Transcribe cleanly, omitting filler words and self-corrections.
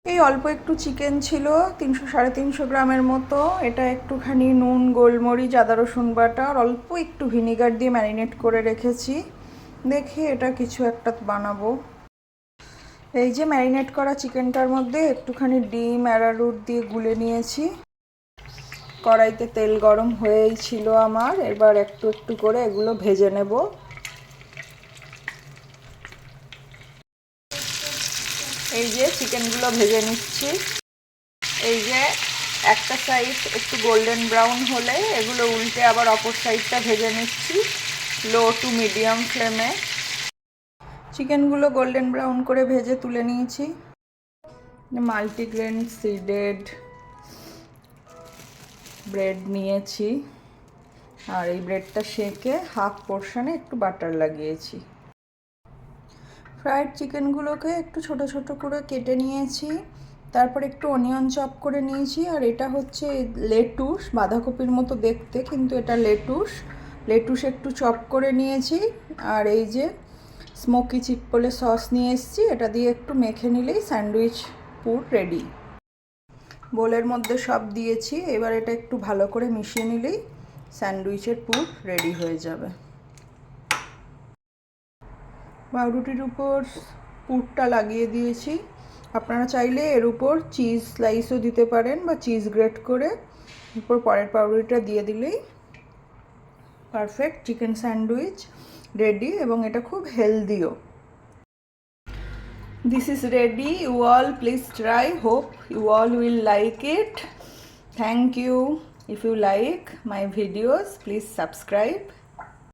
এই অল্প একটু চিকেন ছিল, 300-350 গ্রামের মতো। এটা একটুখানি নুন, গোলমরিচ, আদা রসুন বাটা আর অল্প একটু ভিনিগার দিয়ে ম্যারিনেট করে রেখেছি। দেখি এটা কিছু একটা বানাবো। এই যে ম্যারিনেট করা চিকেনটার মধ্যে একটুখানি ডিম অ্যারারুট দিয়ে গুলে নিয়েছি। কড়াইতে তেল গরম হয়েই ছিল আমার, এবার একটু একটু করে এগুলো ভেজে নেব। এই যে চিকেনগুলো ভেজে নিচ্ছি। এই যে একটা সাইড একটু গোল্ডেন ব্রাউন হলে এগুলো উল্টে আবার অপর সাইডটা ভেজে নিচ্ছি লো টু মিডিয়াম ফ্লেমে। চিকেনগুলো গোল্ডেন ব্রাউন করে ভেজে তুলে নিয়েছি। মাল্টিগ্রেন সিডেড ব্রেড নিয়েছি, আর এই ব্রেডটা সেঁকে হাফ পোর্শনে একটু বাটার লাগিয়েছি। ফ্রাইড চিকেনগুলোকে একটু ছোট ছোট করে কেটে নিয়েছি, তারপর একটু অনিয়ন চপ করে নিয়েছি। আর এটা হচ্ছে লেটুস, বাঁধাকপির মতো দেখতে কিন্তু এটা লেটুস। লেটুস একটু চপ করে নিয়েছি। আর এই যে স্মোকি চিকপোলে সস নিয়ে এসেছি, এটা দিয়ে একটু মেখে নিলেই স্যান্ডউইচ পুর রেডি। বোলের মধ্যে সব দিয়েছি, এবার এটা একটু ভালো করে মিশিয়ে নিলেই স্যান্ডউইচের পুর রেডি হয়ে যাবে। পাউরুটির উপর পুরটা লাগিয়ে দিয়েছি। আপনারা চাইলে এর উপর চিজ স্লাইসও দিতে পারেন বা চিজ গ্রেট করে উপর পরের পাউরুটিটা দিয়ে দিলেই পারফেক্ট চিকেন স্যান্ডউইচ রেডি, এবং এটা খুব হেলদিও। This is ready. You all please try. Hope you all will like it. Thank you. If you like my videos, please subscribe.